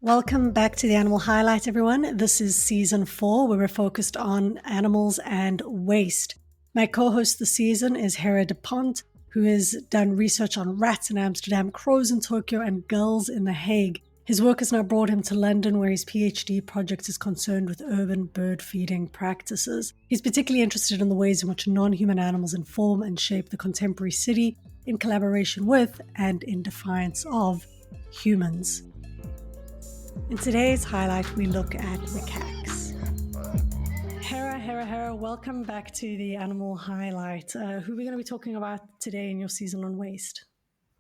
Welcome back to the Animal Highlight, everyone. This is season 4, where we're focused on animals and waste. My co-host this season is Herre de Bondt, who has done research on rats in Amsterdam, crows in Tokyo, and gulls in The Hague. His work has now brought him to London, where his PhD project is concerned with urban bird feeding practices. He's particularly interested in the ways in which non-human animals inform and shape the contemporary city in collaboration with and in defiance of humans. In today's highlight, we look at macaques. Herre, welcome back to the Animal Highlight. Who are we going to be talking about today in your season on waste?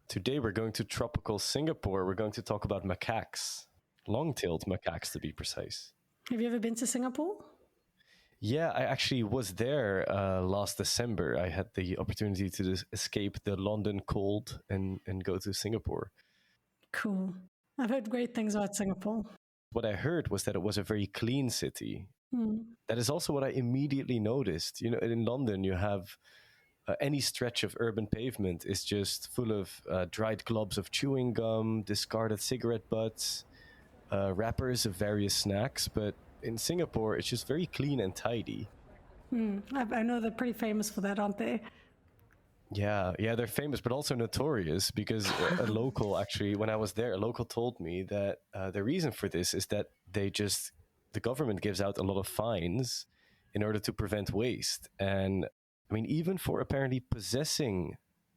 Today we're going to tropical Singapore. We're going to talk about macaques, long-tailed macaques to be precise. Have you ever been to Singapore? Yeah, I actually was there last December. I had the opportunity to escape the London cold and go to Singapore. Cool. I've heard great things about Singapore. What I heard was that it was a very clean city. That is also what I immediately noticed. You know, in London, you have any stretch of urban pavement is just full of dried globs of chewing gum, discarded cigarette butts, wrappers of various snacks. But in Singapore, it's just very clean and tidy. I know they're pretty famous for that, aren't they? Yeah, they're famous, but also notorious because a local, actually, when I was there, a local told me that the reason for this is that the government gives out a lot of fines in order to prevent waste. And I mean, even for apparently possessing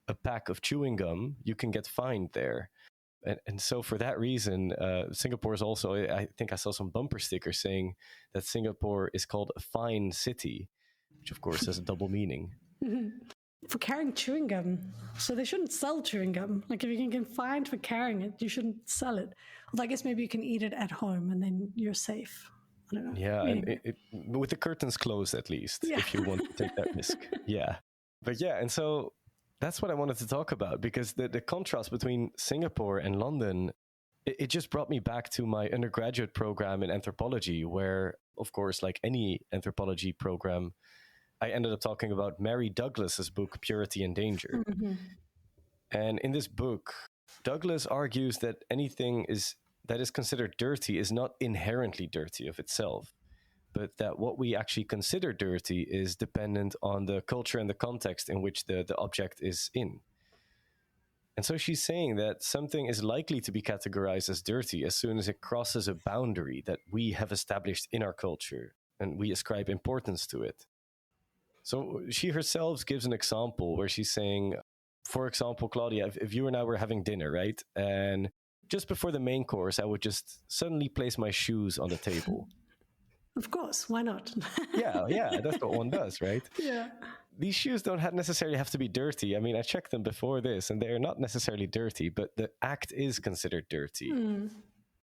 a pack of chewing gum, you can get fined there. And so for that reason, Singapore is also, I think I saw some bumper stickers saying that Singapore is called a fine city, which of course has a double meaning. For carrying chewing gum. So they shouldn't sell chewing gum. Like if you can get fined for carrying it, you shouldn't sell it. Although I guess maybe you can eat it at home and then you're safe. I don't know. Yeah, and with the curtains closed at least, if you want to take that risk. Yeah. But yeah, and so that's what I wanted to talk about, because the contrast between Singapore and London, it just brought me back to my undergraduate program in anthropology, where, of course, like any anthropology program, I ended up talking about Mary Douglas's book, Purity and Danger. And in this book, Douglas argues that anything that is considered dirty is not inherently dirty of itself, but that what we actually consider dirty is dependent on the culture and the context in which the object is in. And so she's saying that something is likely to be categorized as dirty as soon as it crosses a boundary that we have established in our culture and we ascribe importance to it. So she herself gives an example where she's saying, for example, Claudia, if you and I were having dinner, right? And just before the main course, I would just suddenly place my shoes on the table. Of course, why not? Yeah, that's what one does, right? Yeah. These shoes don't necessarily have to be dirty. I mean, I checked them before this, and they're not necessarily dirty, but the act is considered dirty.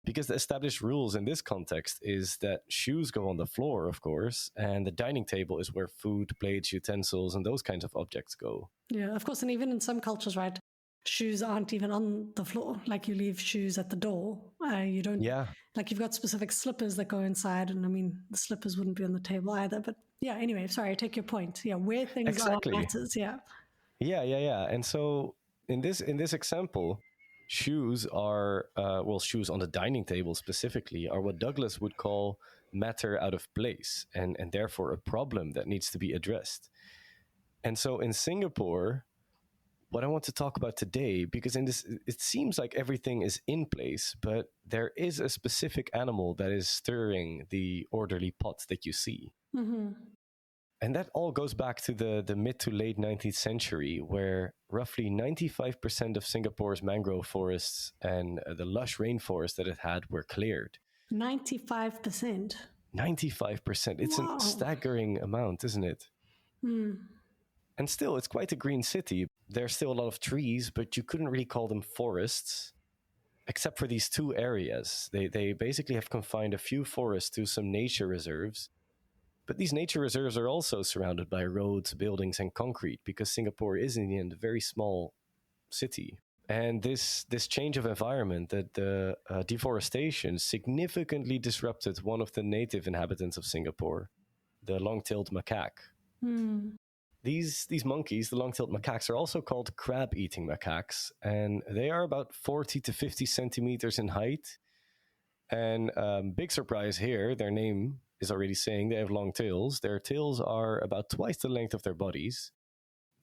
Because the established rules in this context is that shoes go on the floor, of course, and the dining table is where food, plates, utensils, and those kinds of objects go. Yeah, of course. And even in some cultures, right, shoes aren't even on the floor. Like you leave shoes at the door. You don't, like you've got specific slippers that go inside. And I mean, the slippers wouldn't be on the table either. But yeah, anyway, sorry, I take your point. Yeah, where things are matters, Yeah. And so in this example, shoes are, shoes on the dining table specifically are what Douglas would call matter out of place and therefore a problem that needs to be addressed. And so in Singapore, what I want to talk about today, because in this, it seems like everything is in place, but there is a specific animal that is stirring the orderly pot that you see. And that all goes back to the mid to late 19th century, where roughly 95% of Singapore's mangrove forests and the lush rainforest that it had were cleared. 95%? 95%. It's a staggering amount, isn't it? And still, it's quite a green city. There's still a lot of trees, but you couldn't really call them forests, except for these two areas. They basically have confined a few forests to some nature reserves. But these nature reserves are also surrounded by roads, buildings, and concrete, because Singapore is, in the end, a very small city. And this change of environment, the deforestation, significantly disrupted one of the native inhabitants of Singapore, the long-tailed macaque. These monkeys, the long-tailed macaques, are also called crab-eating macaques, and they are about 40 to 50 centimeters in height. And big surprise here, their name is already saying they have long tails. Their tails are about twice the length of their bodies.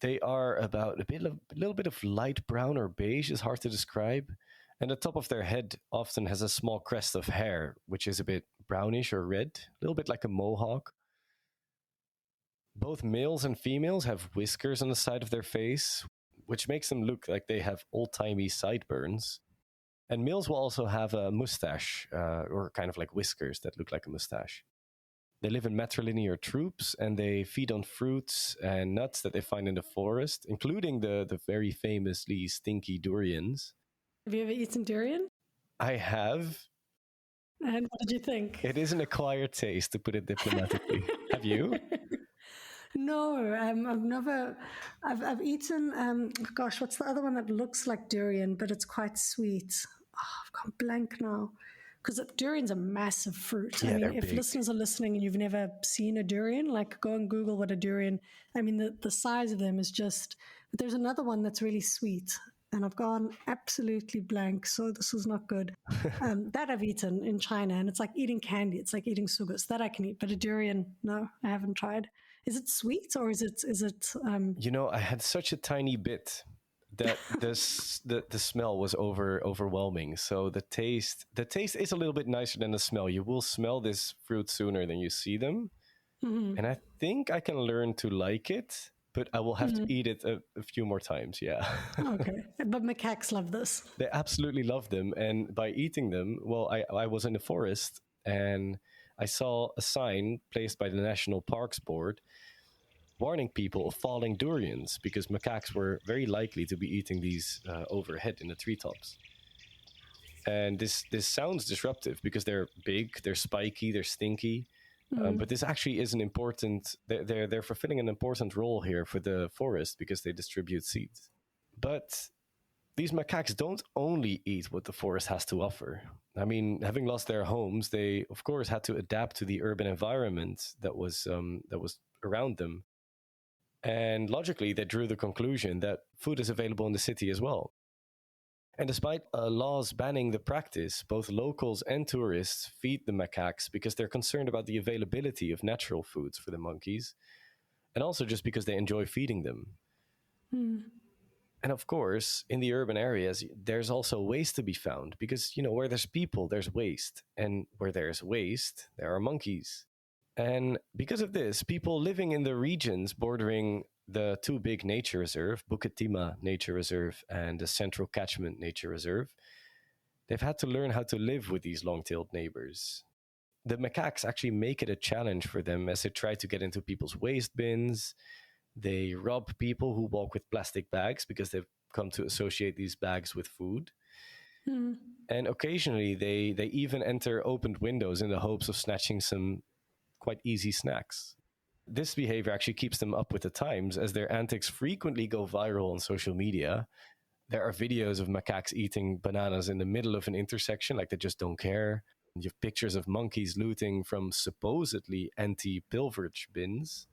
They are about a little bit of light brown or beige, is hard to describe. And the top of their head often has a small crest of hair, which is a bit brownish or red, a little bit like a mohawk. Both males and females have whiskers on the side of their face, which makes them look like they have old-timey sideburns. And males will also have a mustache, or kind of like whiskers that look like a mustache. They live in matrilinear troops, and they feed on fruits and nuts that they find in the forest, including the very famously stinky durians. Have you ever eaten durian? I have. And what did you think? It is an acquired taste, to put it diplomatically. Have you? No, I've never. I've eaten. Gosh, what's the other one that looks like durian, but it's quite sweet? Oh, I've gone blank now. Because durian's a massive fruit. Yeah, I mean, if big. listeners are listening and you've never seen a durian, like go and Google what a durian. I mean, the size of them is just. But there's another one that's really sweet, and I've gone absolutely blank. So this is not good. That I've eaten in China, and it's like eating candy. It's like eating sugus. That I can eat, but a durian, no, I haven't tried. Is it sweet or is it? You know, I had such a tiny bit that the smell was overwhelming. So the taste is a little bit nicer than the smell. You will smell this fruit sooner than you see them, and I think I can learn to like it. But I will have to eat it a few more times. Yeah. Okay, but macaques love this. They absolutely love them, and by eating them, well, I was in the forest and I saw a sign placed by the National Parks Board warning people of falling durians because macaques were very likely to be eating these overhead in the treetops. And this sounds disruptive because they're big, they're spiky, they're stinky. But this actually is an important. They're fulfilling an important role here for the forest because they distribute seeds. But these macaques don't only eat what the forest has to offer. I mean, having lost their homes, they of course had to adapt to the urban environment that was around them. And logically, they drew the conclusion that food is available in the city as well. And despite laws banning the practice, both locals and tourists feed the macaques because they're concerned about the availability of natural foods for the monkeys, and also just because they enjoy feeding them. And of course, in the urban areas, there's also waste to be found because, you know, where there's people, there's waste. And where there's waste, there are monkeys. And because of this, people living in the regions bordering the two big nature reserves, Bukit Timah Nature Reserve and the Central Catchment Nature Reserve, they've had to learn how to live with these long-tailed neighbors. The macaques actually make it a challenge for them as they try to get into people's waste bins. They rob people who walk with plastic bags because they've come to associate these bags with food. And occasionally they even enter opened windows in the hopes of snatching some quite easy snacks. This behavior actually keeps them up with the times as their antics frequently go viral on social media. There are videos of macaques eating bananas in the middle of an intersection like they just don't care. You have pictures of monkeys looting from supposedly anti-pilferage bins.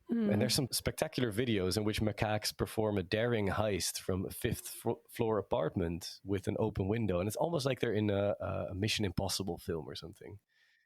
And there's some spectacular videos in which macaques perform a daring heist from a fifth-floor apartment with an open window. And it's almost like they're in a Mission Impossible film or something.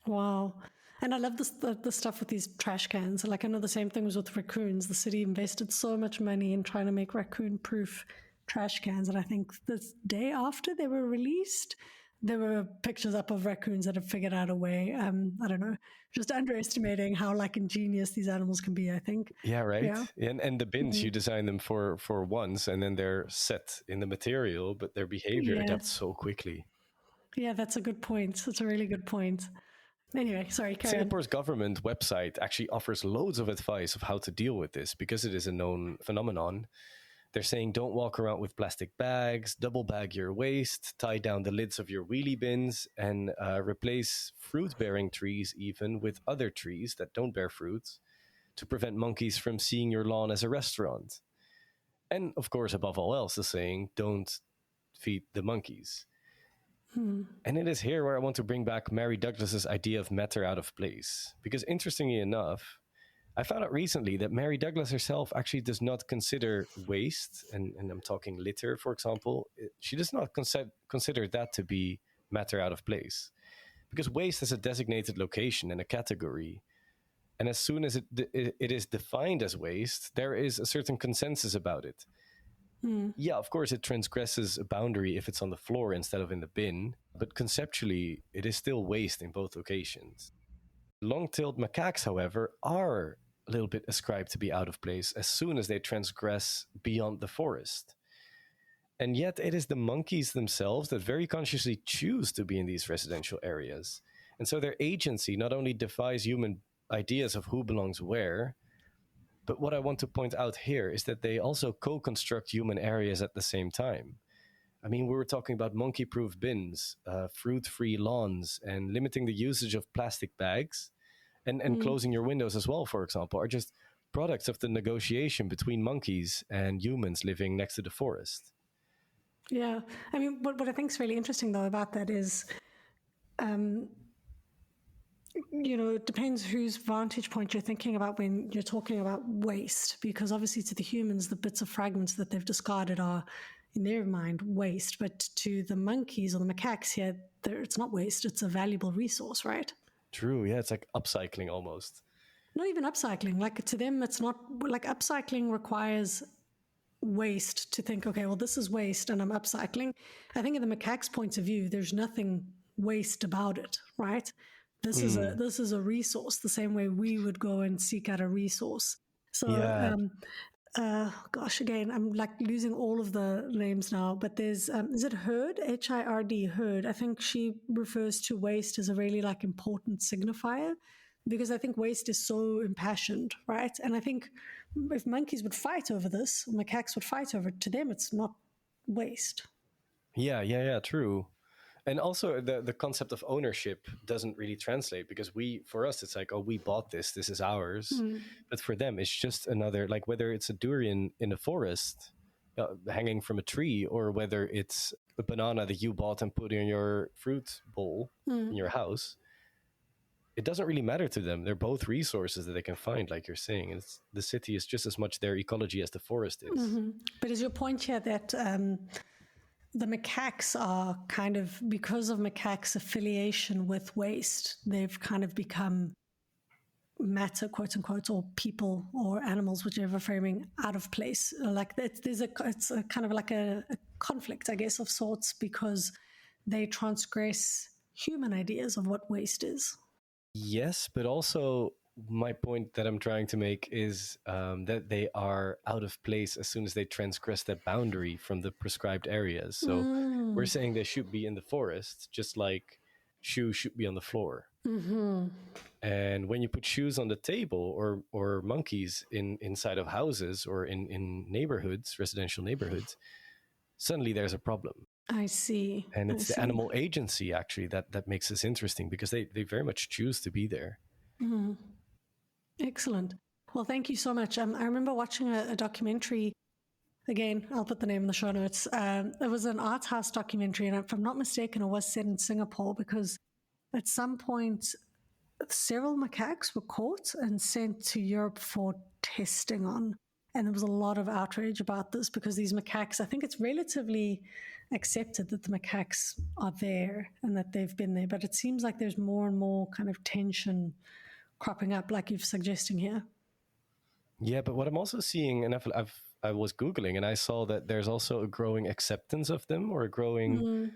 Wow. And I love the stuff with these trash cans. Like, I know the same thing was with raccoons. The city invested so much money in trying to make raccoon-proof trash cans. And I think the day after they were released, there were pictures up of raccoons that have figured out a way. I don't know, just underestimating how like ingenious these animals can be, I think. Yeah, right. Yeah. And the bins, you design them for once, and then they're set in the material, but their behavior adapts so quickly. Yeah, that's a good point. That's a really good point. Anyway, sorry, carry Singapore's government website actually offers loads of advice of how to deal with this because it is a known phenomenon. They're saying don't walk around with plastic bags, double bag your waste, tie down the lids of your wheelie bins, and replace fruit-bearing trees even with other trees that don't bear fruit to prevent monkeys from seeing your lawn as a restaurant. And of course, above all else, the saying don't feed the monkeys. And it is here where I want to bring back Mary Douglas's idea of matter out of place. Because interestingly enough, I found out recently that Mary Douglas herself actually does not consider waste, and I'm talking litter, for example, she does not consider that to be matter out of place. because waste is a designated location and a category. And as soon as it is defined as waste, there is a certain consensus about it. Yeah, of course, it transgresses a boundary if it's on the floor instead of in the bin, but conceptually, it is still waste in both locations. Long-tailed macaques, however, are a little bit ascribed to be out of place as soon as they transgress beyond the forest. And yet it is the monkeys themselves that very consciously choose to be in these residential areas. And so their agency not only defies human ideas of who belongs where, but what I want to point out here is that they also co-construct human areas at the same time. I mean, we were talking about monkey-proof bins, fruit-free lawns, and limiting the usage of plastic bags, and closing your windows as well, for example, are just products of the negotiation between monkeys and humans living next to the forest. Yeah. I mean, what I think is really interesting, though, about that is, it depends whose vantage point you're thinking about when you're talking about waste, because obviously to the humans, the bits of fragments that they've discarded are, in their mind, waste. But to the monkeys or the macaques here, it's not waste, it's a valuable resource, right? True, yeah, it's like upcycling almost. Not even upcycling. Like, to them, it's not, like, upcycling requires waste to think, okay, well, this is waste and I'm upcycling. I think in the macaque's point of view, there's nothing waste about it, right? This is a resource, the same way we would go and seek out a resource. So, gosh, again, I'm like losing all of the names now, but there's, is it Hird? H-I-R-D, Hird. I think she refers to waste as a really like important signifier, because I think waste is so impassioned, right? And I think if monkeys would fight over this, macaques would fight over it, to them it's not waste. Yeah, true. And also the concept of ownership doesn't really translate, because for us, it's like, oh, we bought this is ours. But for them, it's just another, like whether it's a durian in a forest hanging from a tree, or whether it's a banana that you bought and put in your fruit bowl in your house, it doesn't really matter to them. They're both resources that they can find, like you're saying. And the city is just as much their ecology as the forest is. But is your point here that the macaques are kind of, because of macaques' affiliation with waste, they've kind of become matter, quote unquote, or people or animals, whichever framing, out of place? Like it's a kind of like a conflict, I guess, of sorts, because they transgress human ideas of what waste is. Yes, but also my point that I'm trying to make is that they are out of place as soon as they transgress that boundary from the prescribed areas. So we're saying they should be in the forest, just like shoes should be on the floor. And when you put shoes on the table, or monkeys inside of houses, or in neighborhoods, residential neighborhoods, suddenly there's a problem. I see. And it's the animal agency, actually, that makes this interesting, because they very much choose to be there. Excellent. Well, thank you so much. I remember watching a documentary. Again, I'll put the name in the show notes. It was an art house documentary, and if I'm not mistaken, it was set in Singapore, because at some point, several macaques were caught and sent to Europe for testing on. And there was a lot of outrage about this, because these macaques, I think it's relatively accepted that the macaques are there and that they've been there. But it seems like there's more and more kind of tension cropping up, like you're suggesting here. Yeah, but what I'm also seeing, and I was Googling, and I saw that there's also a growing acceptance of them, or a growing...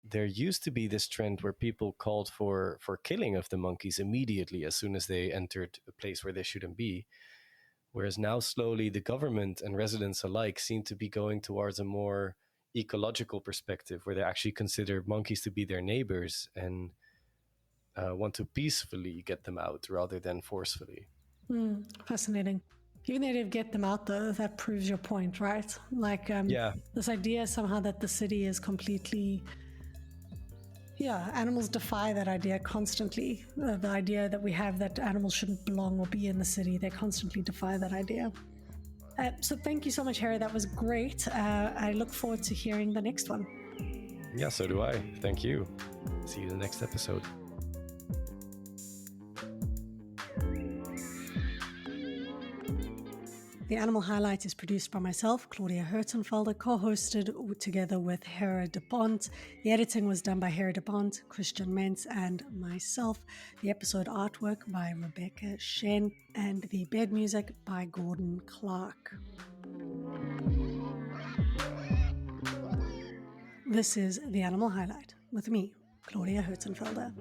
There used to be this trend where people called for killing of the monkeys immediately as soon as they entered a place where they shouldn't be. Whereas now slowly the government and residents alike seem to be going towards a more ecological perspective, where they actually consider monkeys to be their neighbors and want to peacefully get them out rather than forcefully. Fascinating. Even the idea of get them out, though, that proves your point, right? Like this idea somehow that the city is completely... animals defy that idea constantly. The idea that we have that animals shouldn't belong or be in the city, they constantly defy that idea. So thank you so much, Harry. That was great. I look forward to hearing the next one. Yeah, so do I. Thank you. See you in the next episode. The Animal Highlight is produced by myself, Claudia Hirtenfelder, co-hosted together with Herre de Bondt. The editing was done by Herre de Bondt, Christiaan Mentz, and myself. The episode artwork by Rebecca Shen, and the bed music by Gordon Clarke. This is The Animal Highlight with me, Claudia Hirtenfelder.